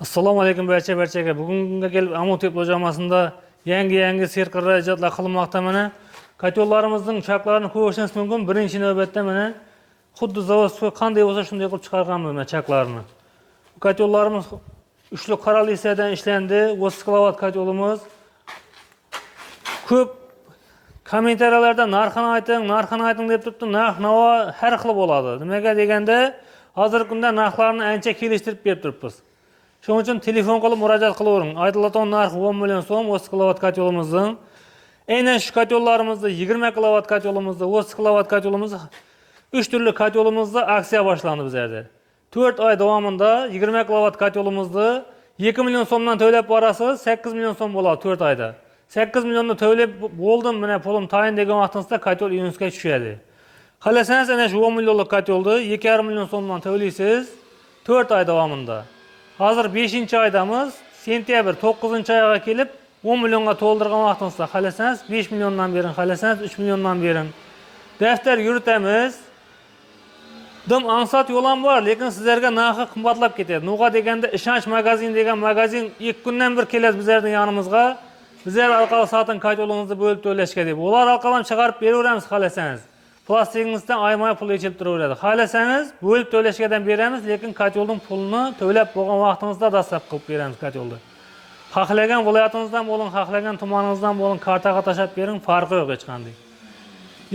Assalomu alaykum barchaga. Bugunga kelib Amotep lojamasında yangi serqirra ijodlar qilinmoqda mana. Katyolarimizning chaklarini ko'rishingiz mumkin. Birinchi navbatda mana xuddi zavodga qanday bo'lsa shunday qilib chiqarganmiz mana chaklarini. Bu katyollarimiz uchli qora lisadan ishlandi. 30 kilovat katyolimiz. Ko'p kommentariyalarda narxini ayting deb turibdi. Narx-navo har xil bo'ladi. Nimaga deganda, hozirgi kunda narxlarni ancha kelishtirib berib turibmiz. Shuning uchun telefon qilib murojaat qilavering. Aytilayotgan narx 10 million so'm 30 kilovat katyolimizning. Aynan shu katyollarimizda 20 kilovat katyolimizda, 30 kilovat katyolimizda 3 turli katyolimizda aksiya boshlandi bizlarda. 4 oy davomida 20 kilovat katyolimizda 2 million so'mdan to'lab borasiz, 8 million so'm bo'ladi 4 oyda. 8 millionni to'lab bo'ldim, mana pulim tayin degan vaqtingizda katyol iyunga tushadi. Xalasangiz ana shu 10 millionlik katyolni 2,5 million so'mdan to'laysiz 4 oy davomida. Hozir 5-oydamiz, sentyabr 9-oyga kelib 10 millionga to'ldirgan vaqtingizda xalasangiz 5 milliondan bering, xalasangiz 3 milliondan bering. Daftar yuritamiz. Dim ansat yo'lam bor, lekin sizlarga narxi qimmatlab ketadi. Nuqa deganda ishonch magazin degan magazin 2 kundan bir keladi bizlarning yonimizga. Bizlar orqali sotin katyolimizni bo'lib to'lashga deb. Ular orqali chiqarib beraveramiz xalasangiz. Plastigingizdan aymay pul yechilib turaveradi. Xalasangiz bo'lib to'lashgadan beramiz, lekin katyolning pulini to'lab bo'lgan vaqtingizda dastlab qilib beramiz katyolni. Xohlagan viloyatingizdan bo'ling, xohlagan tumaningizdan bo'ling, kartaga tashab bering, farqi yo'q hech qanday.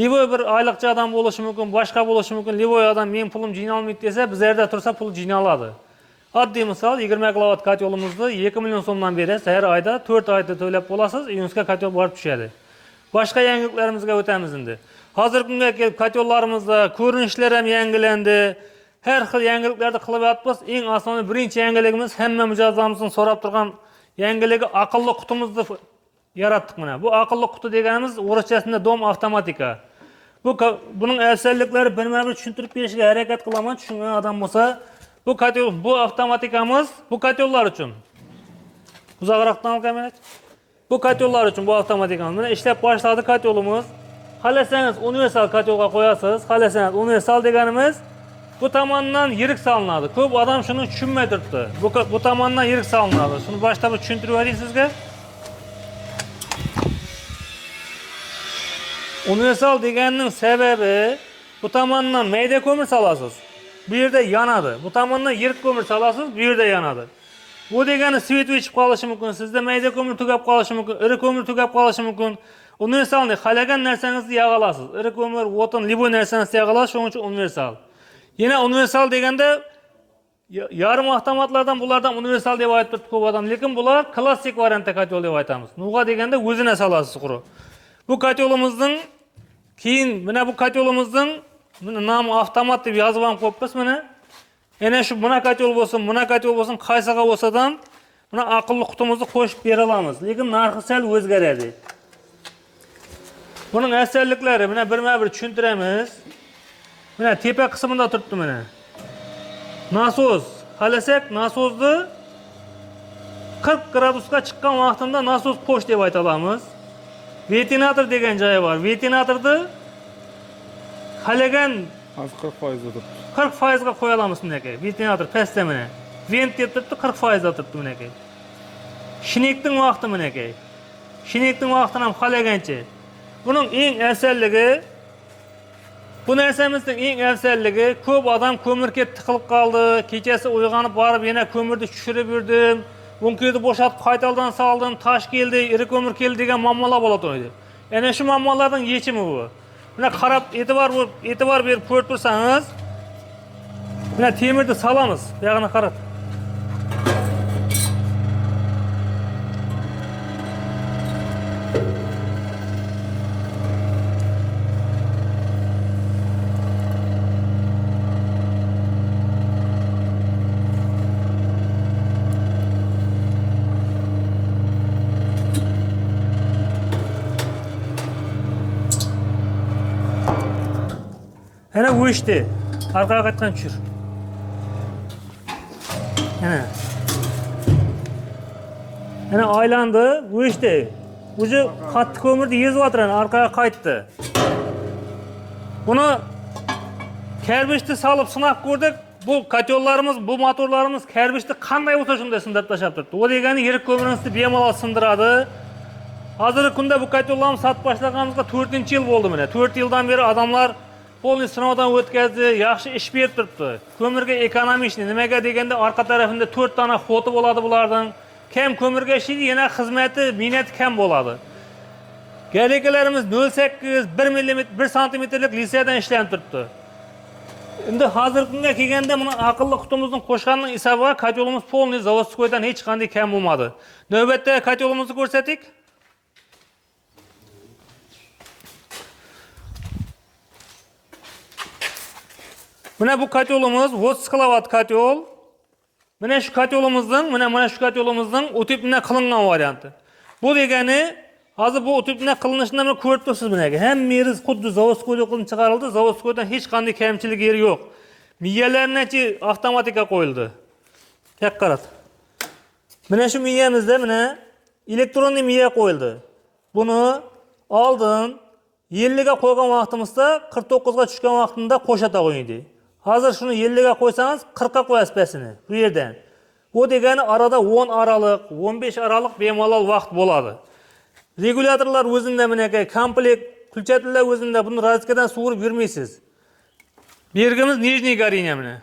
Livoy bir oyliqchi odam bo'lishi mumkin, boshqa bo'lishi mumkin. Livoy odam men pulim jinalmaydi desa, bizlarda tursa pul jinaladi. Oddiy misol 20 kilovat katyolimizni 2 million so'mdan berasiz, har oyda 4 oyda to'lab bo'lasiz, iyunga katyol borib tushadi. Boshqa yangiliklarimizga o'tamiz endi. Hozirgi kunga kelib katyollarimizda ko'rinishlar ham yangilandi. Har xil yangiliklarni qilib yotibmiz. Eng asosiy birinchi yangiligimiz hamma mijozlarimizning so'rab turgan yangiligi aqlli qutimizni yaratdik mana. Bu aqlli quti deganimiz o'rischasida dom avtomatika. Buning afzalliklari birma-bir tushuntirib berishga harakat qilaman, tushungan odam bo'lsa, bu avtomatikamiz bu katyollar uchun. Uzoqroqdan olgaman. Bu katyollar uchun bu avtomatikamiz. Mana ishlab boshladi katyolimiz. Xalasangiz universal katyolga qo'yasiz. Xalasangiz universal deganimiz bu tomondan yirik solinadi. Ko'p odam shuni tushunmay turibdi. Bu tomondan yirik solinadi. Shuni boshda bir tushuntirib bering sizga. Universal deganning sababi bu tomondan mayda ko'mir solasiz. Bu yerda yonadi. Bu tomondan yirik ko'mir solasiz, bu yerda yonadi. Bu degani svet o'chib qolishi mumkin. Sizda mayda ko'mir tugab qolishi mumkin, iri ko'mir tugab qolishi mumkin. Universalni xalagan narsangizni yog'a olasiz. Iri ko'mir, o'tin, liboy narsangizni yog'a olasiz, shuning uchun universal. Yana universal deganda yarim avtomatlardan bulardan universal deb aytib turibdi ko'p odam, lekin bular klassik variantda katyol deb aytamiz. Nuqa deganda o'zini solasiz quru. Bu katyolimizning keyin mana bu katyolimizning nomi avtomat deb yozib ham qo'yibmiz mana. Yana shu buna katyol bo'lsin, qaysiga bo'lsa-dan buni aqlli qutimizni qo'shib bera olamiz. Lekin narxi sal o'zgaradi. Buning afzalliklari mana birma-bir tushuntiramiz. Mana tepa qismida turibdi mana. Nasos. Xalasak nasosni 40 gradusga chiqqan vaqtida nasos qo'sh deb ayta olamiz. Ventilator degan joyi bor. Ventilatorni xalagan 40% turibdi. 40% ga qo'ya olamiz bunday. Ventilator pastda mana. Vent deb turibdi, 40% da turibdi bunday. Shinekning vaqti bunday. Shinekning vaqtini ham xalagancha. Bunun eng afzalligi, bu narsamizning eng afzalligi, ko'p odam ko'mirga tiqilib qoldi, kechasi uyg'onib borib yana ko'mirni tushirib yurdim, bunkirni bo'shatib qaytaldan soldim, tosh keldi, iri ko'mir keldi degan muammolar bo'ladi. Yana shu muammolarning yechimi bu. Mana qarab e'tibor berib ko'rib tursangiz, mana temirni solamiz, bu yog'ini qarab. Ana o'chdi. Orqaga qaytgan tushir. Ana aylandi, o'chdi. O'zi qattiq ko'mirni yezib o'tirgan, orqaga qaytdi. Buni karbishni solib sinab ko'rdik. bu kotellarımız, bu motorlarımız karbişti qanday bo'lsa shunday sindirib tashlab turibdi. O degani yirik ko'mirimizni bemalol sindiradi. Hozirgi kunda bu kotellarni sotib boshlaganimizga 4-yil bo'ldi mana. 4 yildan beri odamlar polniy sinovdan o'tkazdi, yaxshi ish berib turibdi. Ko'mirga ekonomishni, nimaga deganda orqa tarafida 4 dona xoti bo'ladi bulardan. Kam ko'mirga ishlaydi, yana xizmati, mehnati kam bo'ladi. Galekalarimiz 0.8, 1 mm, 1 santimetrlik lisadan ishlanib turibdi. Endi hozirgi kunga kelganda buni aqlli qutumizning qo'shganning hisobiga kotelimiz polniy zavodskoydan hech qanday kam bo'lmadi. Navbatda kotelimizni ko'rsatik. Mana bu kotelimiz 30 kilovat kotel. Mana shu kotelimizning, mana shu kotelimizning o'tibna qilingan varianti. Bu degani hozir bu o'tibna qilinishini mana ko'rib turibsiz bunaga. Hammangiz xuddi zavodskoyda qilinib chiqarildi. Zavodskoydan hech qanday kamchilik yeri yo'q. Miyalarnachi avtomatika qo'yildi. Tek qarat. Mana shu miyamizda mana elektronli miya qo'yildi. Buni oldin 50 ga qo'ygan vaqtimizda 49 ga tushgan vaqtimda qo'shata qo'ydi. Hozir shuni 50 ga qo'ysangiz 40 ga qo'yasiz pasini bu yerdan. Bu degani arada 10 araliq, 15 araliq bemalol vaqt bo'ladi. Regulyatorlar o'zida menaka komplekt kulchatlar o'zida buni razkadan sug'urib yurmaysiz. Bergimiz nijniy горение mana.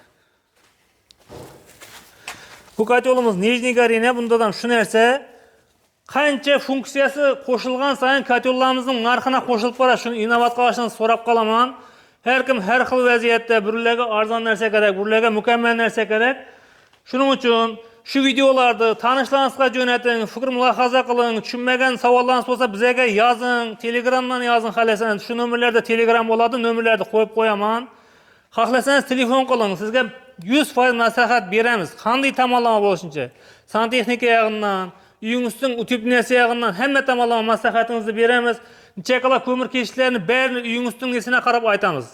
Bu kotelimiz nijniy горение, bunda ham shu narsa qancha funksiyasi qo'shilgan sayin kotellarimizning narxina qo'shilib boradi. Shuni innovat qilishni so'rab qolaman. Har kim har xil vaziyatda birlarga arzon narsa kerak, birlarga mukammal narsa kerak. Shuning uchun shu videolarni tanishlaringizga jo'nating, fikr mulohaza qiling, tushunmagan savollaringiz bo'lsa bizga yozing, Telegramdan yozing, xohlasangiz shu nomerlarda Telegram bo'ladi, nomerlarni qo'yib qo'yaman. Xohlasangiz telefon qiling, sizga 100% maslahat beramiz. Qanday tomonlama bo'lishincha, santexnika yog'idan, uyingizning utibnasi yog'idan hamma tomonlama maslahatingizni beramiz. Necha ko'mir kesishlarni barini uyingizning nesine qarab aytamiz.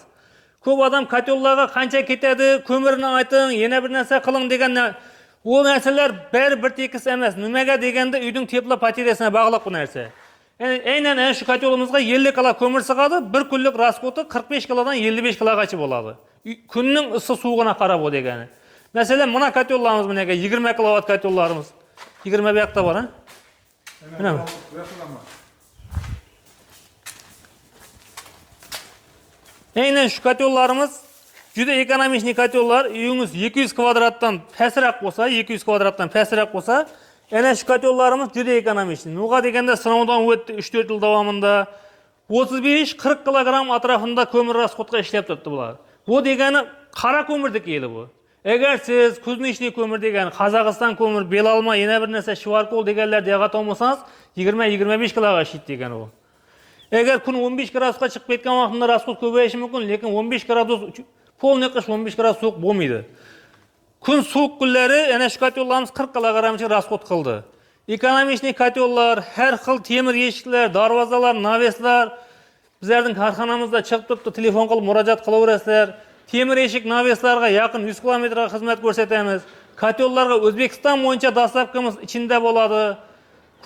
Ko'p odam kotellarga qancha ketadi, ko'mirni ayting, yana bir narsa qiling deganlar, o narsalar bari bir tekis emas. Nimaga deganda uyning teplo batareyasine bog'liq bu narsa. Aynan shu kotelimizga 50 kilo ko'mir sig'adi, bir kunlik rasxoti 45 kilodan 55 kilogacha bo'ladi. Kunning issiq suvig'iga qarab o degani. Masalan, mana kotellarimiz bunaqa 20 kilovat kotellarimiz. 20 bu yoqda bor, ha? Mana bu. Aynan shu kotellarimiz juda ekonomik kotellar. Uyingiz 200 kvadratdan pastroq bo'lsa, 200 kvadratdan pastroq bo'lsa, ana shu kotellarimiz juda ekonomik. Nuga deganda sinovdan o'tdi 3-4 yil davomida 35-40 kilogram atrofida ko'mir rasxotga ishlab turibdi bular. Bu degani qora ko'mirdek yeli bu. Agar siz kuznishli ko'mir degan Qozog'iston ko'mir, Belalma, yana bir narsa Shvarkol deganlar deyag'at olmasangiz 20-25 kiloga ishlaydi degan u. Agar kun 15 gradusga chiqib ketgan vaqtida rasxot ko'payishi mumkin, lekin 15 gradus polniy qish 15 gradus sovuq bo'lmaydi. Kun sovuq kunlari ana shu kotellarimiz 40 kilogramcha rasxot qildi. Ekonomik kotellar, har xil temir eshiklar, darvozalar, naveslar bizlarning korxonamizda chiqib turibdi, telefon qilib murojaat qilaverasizlar. Temir eshik naveslarga yaqin 100 kilometrga xizmat ko'rsatamiz. Kotellarga O'zbekiston bo'yicha dastlabkimiz ichida bo'ladi.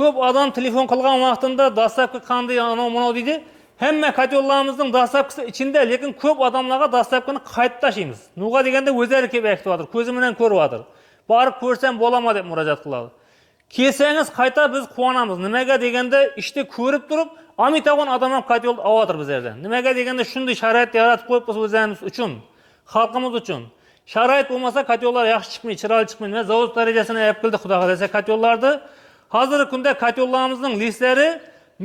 Ko'p odam telefon qilgan vaqtida dastlabki qanday mana deydi. Hamma kotellarimizning dastlabkisi ichida, lekin ko'p odamlarga dastlabkini qaytib tashlaymiz. Nuga deganda o'zlari kelib aytibdir, ko'zi bilan ko'ryaptir. Borib ko'rsam bo'laman deb murojaat qiladi. Kelsangiz qayta biz quvonamiz. Nimaga deganda ishni ko'rib turib, amitagon odam ham kotel olyotir bizlardan. Nimaga deganda shunday sharoit yaratib qo'yibmiz o'zimiz uchun, xalqimiz uchun. Sharoit bo'lmasa kotellar yaxshi chiqmaydi, chiroyli chiqmaydi. Men zavod darajasini olib keldi, xudo xolasa kotellarni. Hozirgi kunda kotellarimizning listlari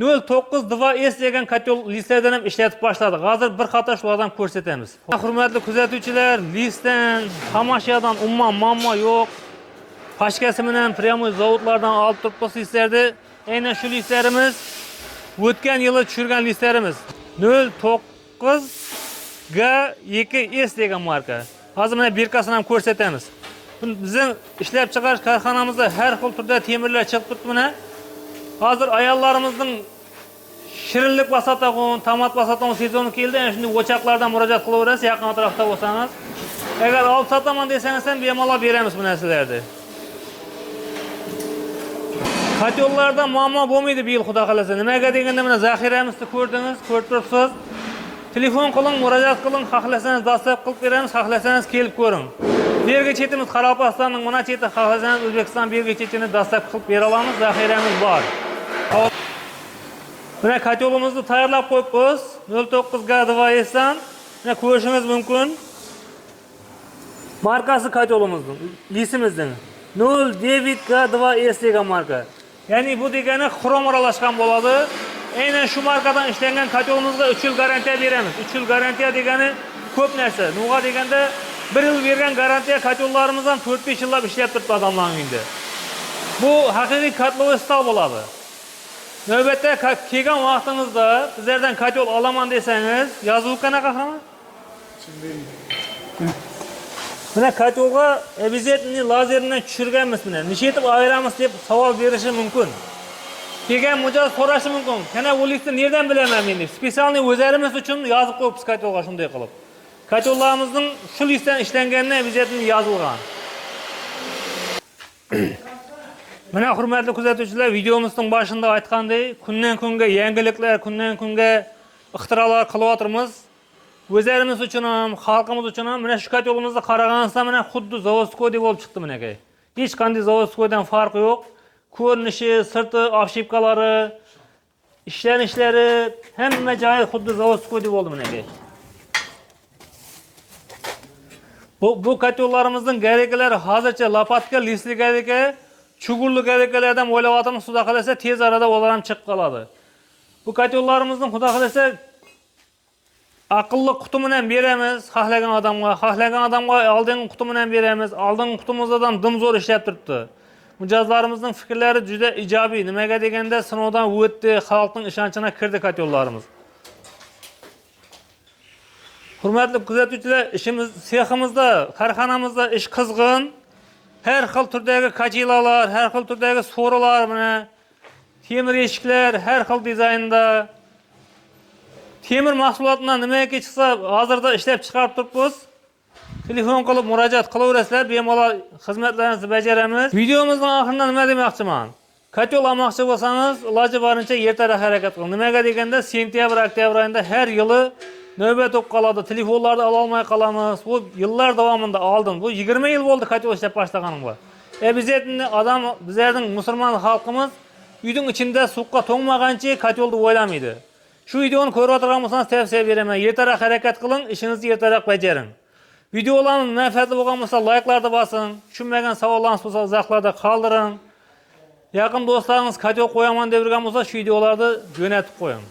092S degan kotel listlardan ham ishlatib boshladi. Hozir bir qator shulardan ko'rsatamiz. Hurmatli kuzatuvchilar, listdan, xomashyodan umuman muammo yo'q. Pashkasi bilan pryamoy zavodlardan olib turibmiz listlarni. Aynan shu listlarimiz o'tgan yili tushirgan listlarimiz. 09G2S degan marka. Hozir mana birkasini ham ko'rsatamiz. Bizning ishlab chiqarish korxonamizda har xil turda temirlar chiqib turibdi mana. Hozir ayollarimizning shirinlik basatag'on, tomat basatag'on sezoni keldi. Ana shunday o'choqlardan murojaat qilaverasiz, yaqin atrofda bo'lsangiz. Agar olib sotaman desangiz ham bemalol beramiz bu narsalarni. Kotellarda muammo bo'lmaydi bu yil, xudo xolasa. Nimaga deganda mana zaxiramizni ko'rdingiz, ko'rib turibsiz. Telefon qiling, murojaat qiling, xohlasangiz dastlab qilib beramiz, xohlasangiz kelib ko'ring. Bergi chetimiz Qarabağistanning, mana cheti xohlasangiz O'zbekiston bergi chetini dastlab qilib bera olamiz, zaxiramiz bor. Mana kotelimizni tayyorlab qo'yibmiz. 09G2S dan. Mana ko'rishingiz mumkin. Markasi kotelimizning, lisimizning 09G2S degan marka. Ya'ni bu degani xrom aralashgan bo'ladi. Aynan shu markadan ishlangan kotelimizga 3 yil garantiya beramiz. 3 yil garantiya degani ko'p narsa. Nega deganda 1 yil bergan garantiya kotellarimizdan 4-5 yillab ishlab turibdi odamlarning uyida. Bu haqiqiy kotlovoy stal bo'ladi. Navbatda kelgan vaqtingizda bizlardan kotel olaman desangiz, yozuv qanaqa qilamiz? Mana kotelga обязательно lazerdan tushirganmiz buni. Necha etib ayiramiz deb savol berishi mumkin. Kelgan mijoz so'rashi mumkin. Qana u listni nerdan bilaman men deb. Spesialni o'zlarimiz uchun yozib qo'yibmiz kotelga shunday qilib. Kotellarimizning shu listdan ishlanganini обязательно yozilgan. Mana hurmatli kuzatuvchilar, videomizning boshida aytgandek, kundan kunga yangiliklar, kundan kunga ixtirolar qilyapmiz. O'zlarimiz uchun ham, xalqimiz uchun ham mana shu kotelimizni qaraganingizda mana xuddi zavodskoy bo'lib chiqdi menga. Hech qanday zavodskoydan farqi yo'q. Ko'rinishi, sirti, obshipkalari, ishlanishlari hamma joyi xuddi zavodskoy bo'ldi menga. Bu kotellarimizning garakalari hozircha lopatka, listli garaka, chugurli garakalardan o'ylayotimiz, xudo xolasa tez arada ular ham chiqib qoladi. Bu kotellarimizning xudo xolasa aqlli quti bilan beramiz xohlagan odamga oldingi quti bilan beramiz. Oldingi qutimizdan dim zo'r ishlab turibdi. Mijozlarimizning fikrlari juda ijobiy. Nimaga deganda sinovdan o'tdi, xalqning ishonchina kirdi kotellarimiz. Hurmatli kuzatuvchilar, ishimiz, seximizda, korxonamizda ish qizg'in. Har xil turdagi kachilalar, har xil turdagi so'rilar, mana temir eshiklar, har xil dizaynda. Temir mahsulotlardan nimaga chiqsa, hozirda ishlab chiqarib turibmiz. Telefon qilib murojaat qilaverasizlar, bemalol xizmatlarimizni bajaramiz. Videomizning oxirida nima demoqchiman? Kotel olmoqchi bo'lsangiz, iloji boricha ertaroq harakat qiling. Nimaga deganda sentyabr, oktyabr oyida har yili navbat bo'lib qoladi. Telefonlarni ola olmay qolamiz. Bu yillar davomida oldim. Bu 20 yil bo'ldi kotel ishlab boshlaganimga. Обязательно odam, bizlarning musulmon xalqimiz uyning ichida suqqa to'ngmagancha kotelni o'ylamaydi. Shu videoni ko'rib o'tirgan bo'lsangiz tavsiya beraman. Ertaroq harakat qiling, ishingizni ertaroq bajaring. Videolarimiz manfaatli bo'lgan bo'lsa, like'larni bosing. Tushunmagan savollaringiz bo'lsa, izohlarda qoldiring. Yaqin do'stlaringiz kotel qo'yaman deb yurgan bo'lsa, shu videolarni jo'natib qo'ying.